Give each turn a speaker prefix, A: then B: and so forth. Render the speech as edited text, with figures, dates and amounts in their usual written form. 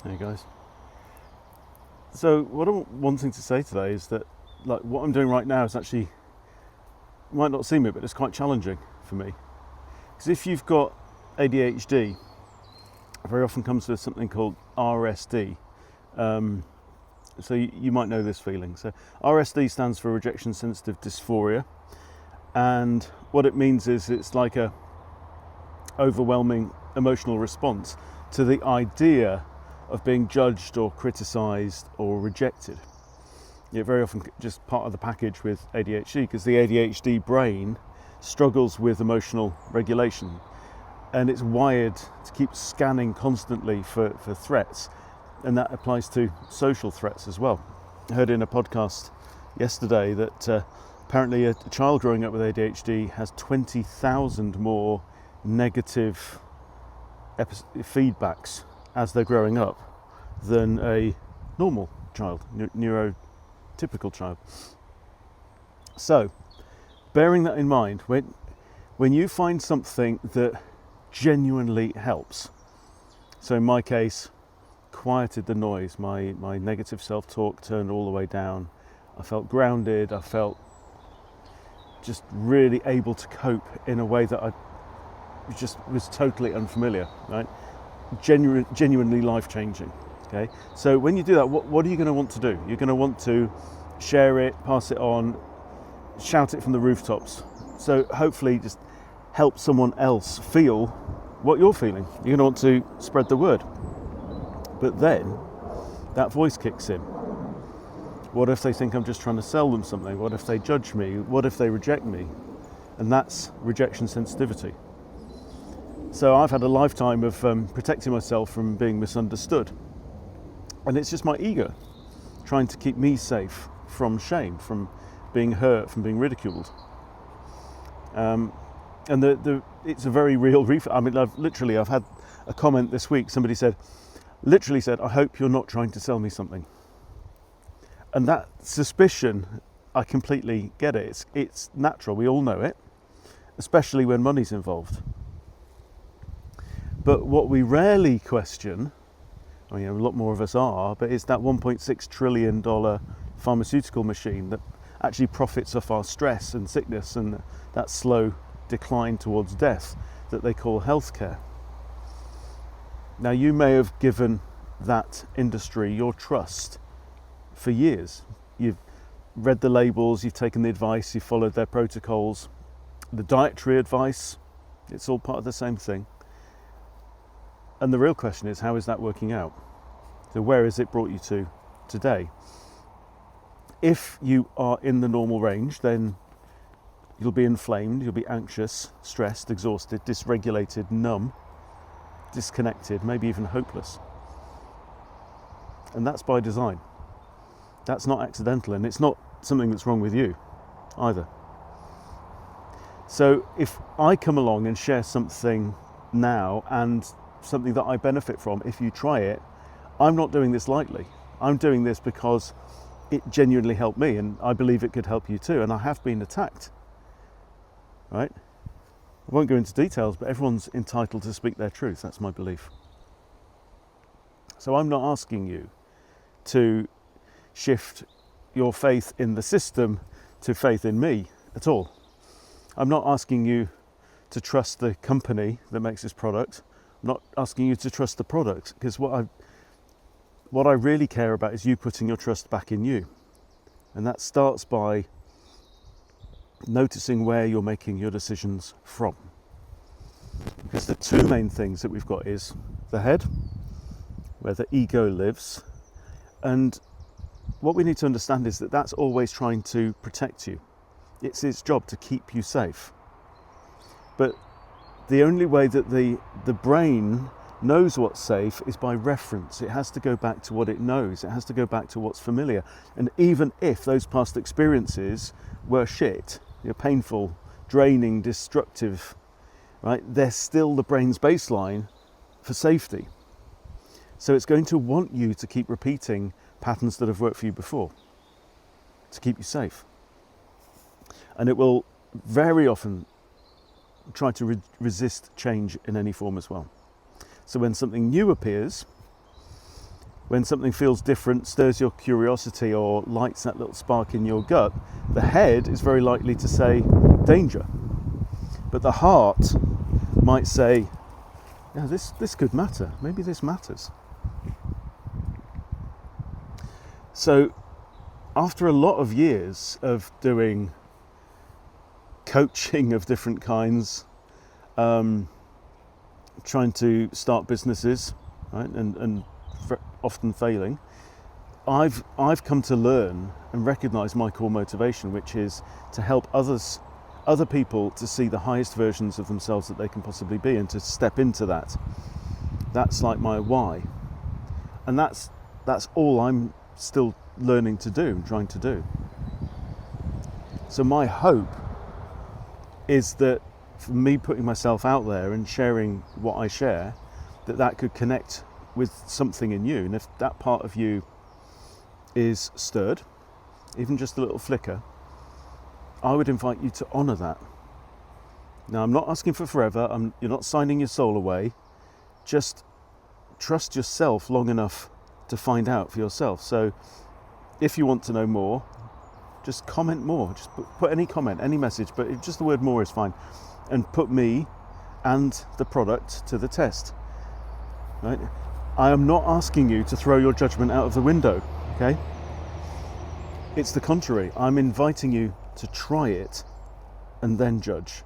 A: Hey guys. So what I'm wanting to say today is that what I'm doing right now is actually, you might not seem it, but it's quite challenging for me. Because if you've got ADHD, it very often comes with something called RSD. So you might know this feeling. So RSD stands for rejection sensitive dysphoria. And what it means is it's like a overwhelming emotional response to the idea of being judged or criticised or rejected. You're very often just part of the package with ADHD, because the ADHD brain struggles with emotional regulation, and it's wired to keep scanning constantly for threats, and that applies to social threats as well. I heard in a podcast yesterday that apparently a child growing up with ADHD has 20,000 more negative feedbacks as they're growing up than a normal child, neurotypical child. So, bearing that in mind, when you find something that genuinely helps, so in my case, quieted the noise, my negative self-talk turned all the way down, I felt grounded, I felt just really able to cope in a way that I just was totally unfamiliar, right? Genuinely life-changing. Okay, so when you do that, what are you going to want to do? You're going to want to share it, pass it on, shout it from the rooftops. So hopefully just help someone else feel what you're feeling. You're going to want to spread the word. But then that voice kicks in. What if they think I'm just trying to sell them something? What if they judge me? What if they reject me? And that's rejection sensitivity. So I've had a lifetime of protecting myself from being misunderstood. And it's just my ego trying to keep me safe from shame, from being hurt, from being ridiculed. And it's a very real I mean, I've had a comment this week. Somebody literally said, I hope you're not trying to sell me something. And that suspicion, I completely get it. It's natural. We all know it, especially when money's involved. But what we rarely question, a lot more of us are, but it's that $1.6 trillion pharmaceutical machine that actually profits off our stress and sickness and that slow decline towards death that they call healthcare. Now, you may have given that industry your trust for years. You've read the labels, you've taken the advice, you've followed their protocols, the dietary advice, it's all part of the same thing. And the real question is, how is that working out? So where has it brought you to today? If you are in the normal range, then you'll be inflamed, you'll be anxious, stressed, exhausted, dysregulated, numb, disconnected, maybe even hopeless. And that's by design. That's not accidental, and it's not something that's wrong with you either. So if I come along and share something now, and something that I benefit from if you try it, I'm not doing this lightly. I'm doing this because it genuinely helped me, and I believe it could help you too, and I have been attacked, right? I won't go into details, but everyone's entitled to speak their truth. That's my belief. So I'm not asking you to shift your faith in the system to faith in me at all. I'm not asking you to trust the company that makes this product. I'm not asking you to trust the product, because what I really care about is you putting your trust back in you. And that starts by noticing where you're making your decisions from. Because the two main things that we've got is the head, where the ego lives, and what we need to understand is that that's always trying to protect you. It's its job to keep you safe. But the only way that the brain knows what's safe is by reference. It has to go back to what it knows. It has to go back to what's familiar. And even if those past experiences were shit, painful, draining, destructive, right, they're still the brain's baseline for safety. So it's going to want you to keep repeating patterns that have worked for you before to keep you safe. And it will very often try to resist change in any form as well. So when something new appears, when something feels different, stirs your curiosity or lights that little spark in your gut, the head is very likely to say danger. But the heart might say, yeah, this could matter. Maybe this matters. So after a lot of years of doing coaching of different kinds, trying to start businesses, right, and often failing, I've come to learn and recognise my core motivation, which is to help other people to see the highest versions of themselves that they can possibly be, and to step into that. That's like my why, and that's all I'm still learning to do and trying to do. So my hope is that for me putting myself out there and sharing what I share, that could connect with something in you. And if that part of you is stirred, even just a little flicker, I would invite you to honour that. Now, I'm not asking for forever. You're not signing your soul away. Just trust yourself long enough to find out for yourself. So if you want to know more, just comment more. Just put any comment, any message, but just the word more is fine. And put me and the product to the test. Right? I am not asking you to throw your judgment out of the window, okay? It's the contrary. I'm inviting you to try it and then judge.